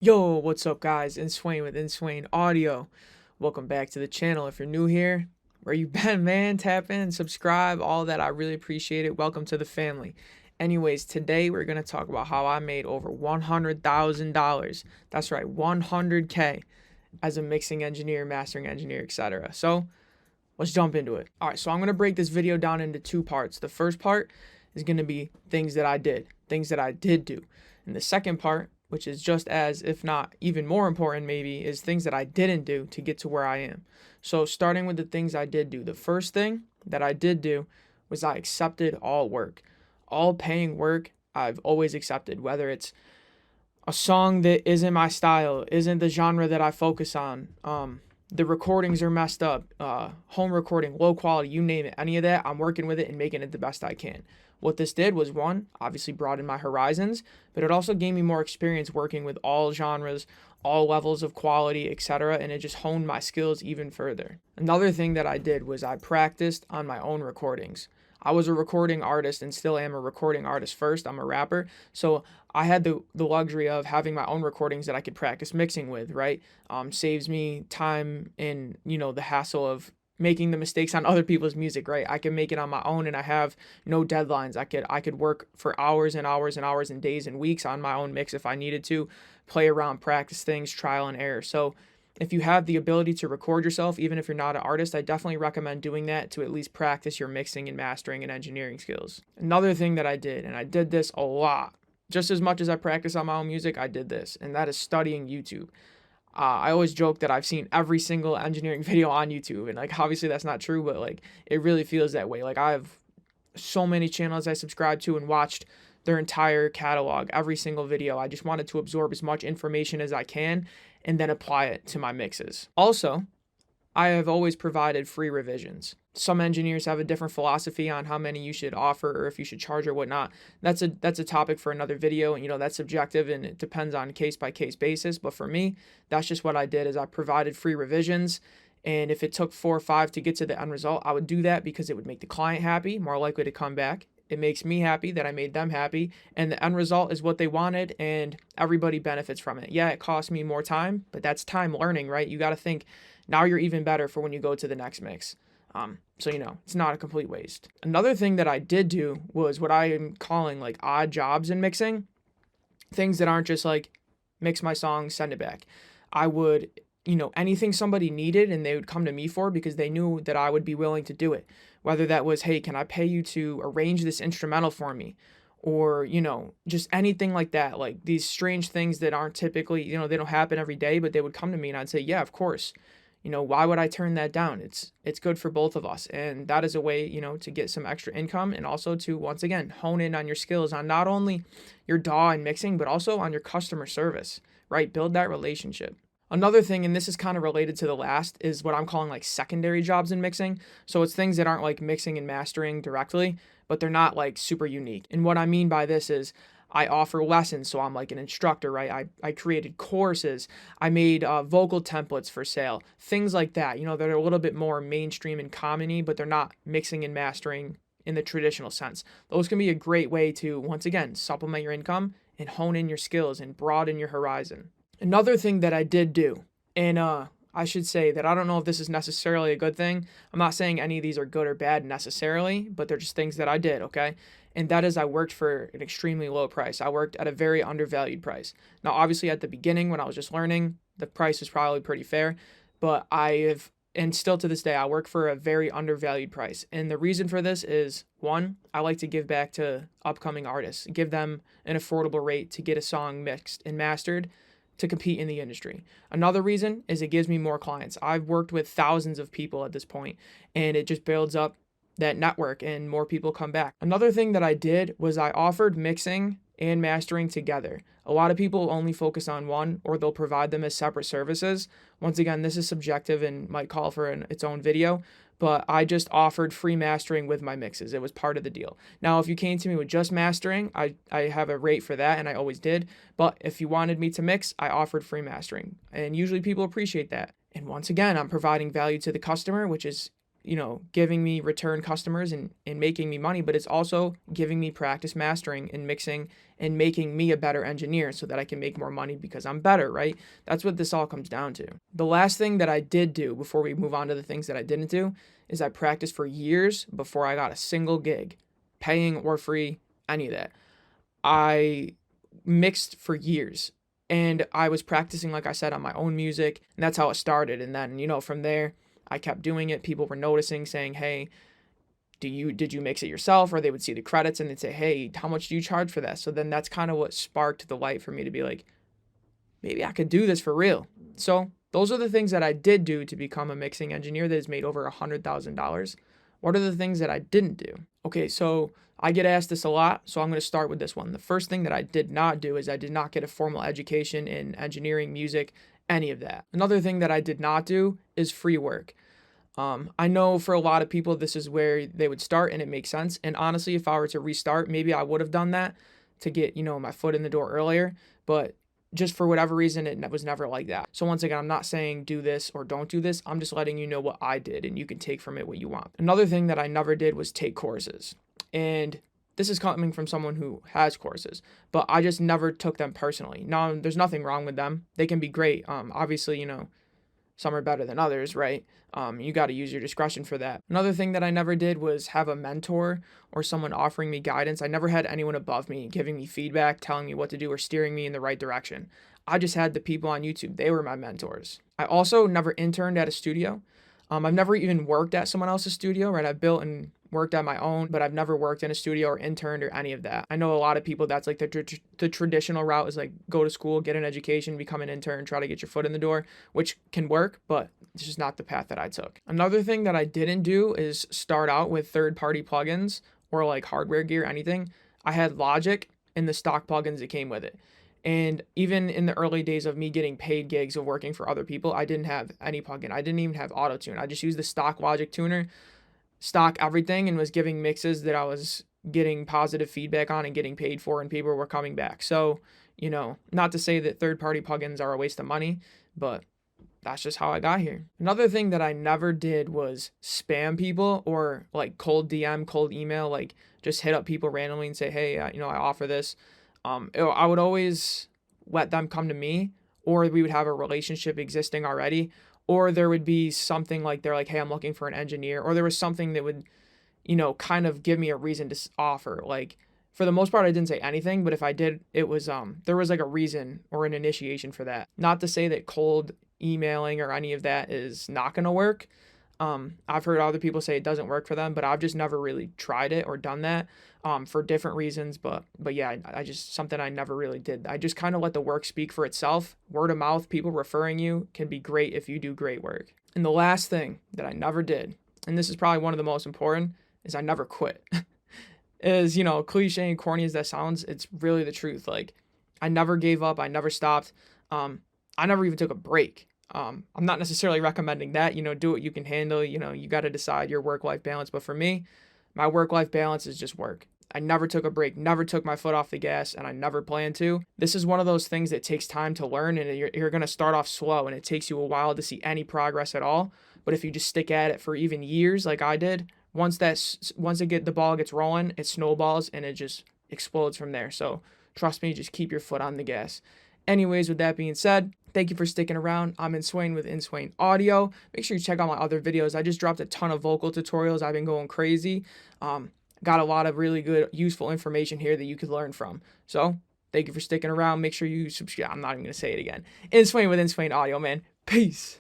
Yo, what's up, guys? Inswain with Inswain Audio. Welcome back to the channel. If you're new here, where you been, man? Tap in, subscribe, all that. I really appreciate it. Welcome to the family. Anyways, today we're going to talk about how I made over $100,000. That's right, 100K as a mixing engineer, mastering engineer, etc. So let's jump into it. All right, so I'm going to break this video down into two parts. The first part is going to be things that I did do. And the second part, which is just as, if not even more important maybe, is things that I didn't do to get to where I am. So starting with the things I did do. The first thing that I did do was I accepted all work. All paying work I've always accepted, whether it's a song that isn't my style, isn't the genre that I focus on, the recordings are messed up, home recording, low quality, you name it, any of that, I'm working with it and making it the best I can. What this did was, one, obviously broaden my horizons, but it also gave me more experience working with all genres, all levels of quality, etc., and it just honed my skills even further. Another thing that I did was I practiced on my own recordings. I was a recording artist and still am a recording artist first. I'm a rapper. So I had the luxury of having my own recordings that I could practice mixing with, right? Saves me time in, the hassle of making the mistakes on other people's music, right? I can make it on my own and I have no deadlines. I could work for hours and hours and hours and days and weeks on my own mix if I needed to, play around, practice things, trial and error. So if you have the ability to record yourself, even if you're not an artist, I definitely recommend doing that to at least practice your mixing and mastering and engineering skills. Another thing that I did, and I did this a lot, just as much as I practice on my own music, I did this, and that is studying YouTube. I always joke that I've seen every single engineering video on YouTube, and like obviously that's not true, but like it really feels that way. Like I have so many channels I subscribe to and watched their entire catalog, every single video. I just wanted to absorb as much information as I can and then apply it to my mixes. Also, I have always provided free revisions. Some engineers have a different philosophy on how many you should offer or if you should charge or whatnot. That's a topic for another video, and that's subjective and it depends on case by case basis. But for me, that's just what I did is I provided free revisions. And if it took 4 or 5 to get to the end result, I would do that because it would make the client happy, more likely to come back. It makes me happy that I made them happy, and the end result is what they wanted, and everybody benefits from it. Yeah, it cost me more time, but that's time learning, right? You got to think now you're even better for when you go to the next mix. So it's not a complete waste. Another thing that I did do was what I am calling like odd jobs in mixing, things that aren't just like mix my song, send it back. I would anything somebody needed and they would come to me for because they knew that I would be willing to do it. Whether that was, hey, can I pay you to arrange this instrumental for me? Or, just anything like that. Like these strange things that aren't typically, they don't happen every day, but they would come to me and I'd say, yeah, of course. Why would I turn that down? It's good for both of us. And that is a way, to get some extra income and also to, once again, hone in on your skills on not only your DAW and mixing, but also on your customer service, right? Build that relationship. Another thing, and this is kind of related to the last, is what I'm calling like secondary jobs in mixing. So it's things that aren't like mixing and mastering directly, but they're not like super unique. And what I mean by this is I offer lessons. So I'm like an instructor, right? I created courses. I made vocal templates for sale, things like that, that are a little bit more mainstream and common-y, but they're not mixing and mastering in the traditional sense. Those can be a great way to, once again, supplement your income and hone in your skills and broaden your horizon. Another thing that I did do, and I should say that I don't know if this is necessarily a good thing. I'm not saying any of these are good or bad necessarily, but they're just things that I did, okay? And that is I worked for an extremely low price. I worked at a very undervalued price. Now, obviously, at the beginning when I was just learning, the price was probably pretty fair, but and still to this day, I work for a very undervalued price. And the reason for this is, one, I like to give back to upcoming artists, give them an affordable rate to get a song mixed and mastered to compete in the industry. Another reason is it gives me more clients. I've worked with thousands of people at this point, and it just builds up that network and more people come back. Another thing that I did was I offered mixing and mastering together. A lot of people only focus on one, or they'll provide them as separate services. Once again, this is subjective and might call for its own video, but I just offered free mastering with my mixes. It was part of the deal. Now, if you came to me with just mastering, I have a rate for that, and I always did. But if you wanted me to mix, I offered free mastering. And usually people appreciate that. And once again, I'm providing value to the customer, which is giving me return customers and making me money, but it's also giving me practice mastering and mixing and making me a better engineer so that I can make more money because I'm better, right? That's what this all comes down to. The last thing that I did do before we move on to the things that I didn't do is I practiced for years before I got a single gig, paying or free, any of that. I mixed for years. And I was practicing, like I said, on my own music, and that's how it started. And then, from there, I kept doing it. People were noticing, saying, "Hey, did you mix it yourself?" Or they would see the credits and they'd say, "Hey, how much do you charge for that?" So then that's kind of what sparked the light for me to be like, maybe I could do this for real. So those are the things that I did do to become a mixing engineer that has made over $100,000. What are the things that I didn't do? Okay, so I get asked this a lot, so I'm going to start with this one. The first thing that I did not do is I did not get a formal education in engineering, music, any of that. Another thing that I did not do is free work. I know for a lot of people, this is where they would start and it makes sense. And honestly, if I were to restart, maybe I would have done that to get, my foot in the door earlier. But just for whatever reason, it was never like that. So once again, I'm not saying do this or don't do this. I'm just letting you know what I did and you can take from it what you want. Another thing that I never did was take courses. And this is coming from someone who has courses, but I just never took them personally. Now, there's nothing wrong with them. They can be great. Obviously, some are better than others, right? You got to use your discretion for that. Another thing that I never did was have a mentor or someone offering me guidance. I never had anyone above me giving me feedback, telling me what to do, or steering me in the right direction. I just had the people on YouTube. They were my mentors. I also never interned at a studio. I've never even worked at someone else's studio, right? I've built and worked at my own, but I've never worked in a studio or interned or any of that. I know a lot of people, that's like the traditional route is like go to school, get an education, become an intern, try to get your foot in the door, which can work, but it's just not the path that I took. Another thing that I didn't do is start out with third-party plugins or like hardware gear, anything. I had Logic and the stock plugins that came with it. And even in the early days of me getting paid gigs of working for other people, I didn't have any plugin. I didn't even have auto-tune. I just used the stock Logic tuner, stock everything, and was giving mixes that I was getting positive feedback on and getting paid for, and people were coming back. So, not to say that third-party plugins are a waste of money, but that's just how I got here. Another thing that I never did was spam people or like cold DM, cold email, like just hit up people randomly and say, "Hey, I offer this." I would always let them come to me, or we would have a relationship existing already, or there would be something like they're like, "Hey, I'm looking for an engineer," or there was something that would, kind of give me a reason to offer. Like for the most part, I didn't say anything, but if I did, it was there was like a reason or an initiation for that. Not to say that cold emailing or any of that is not going to work. I've heard other people say it doesn't work for them, but I've just never really tried it or done that for different reasons. But yeah, I just something I never really did. I just kind of let the work speak for itself. Word of mouth, people referring you can be great if you do great work. And the last thing that I never did, and this is probably one of the most important, is I never quit. Is, cliche and corny as that sounds, it's really the truth. Like I never gave up. I never stopped. I never even took a break. I'm not necessarily recommending that, do what you can handle, you got to decide your work-life balance. But for me, my work-life balance is just work. I never took a break, never took my foot off the gas, and I never plan to. This is one of those things that takes time to learn, and you're going to start off slow, and it takes you a while to see any progress at all. But if you just stick at it for even years like I did, once the ball gets rolling, it snowballs, and it just explodes from there. So trust me, just keep your foot on the gas. Anyways, with that being said, thank you for sticking around. I'm Inswain with Inswain Audio. Make sure you check out my other videos. I just dropped a ton of vocal tutorials. I've been going crazy. Got a lot of really good, useful information here that you could learn from. So, thank you for sticking around. Make sure you subscribe. I'm not even going to say it again. Inswain with Inswain Audio, man. Peace.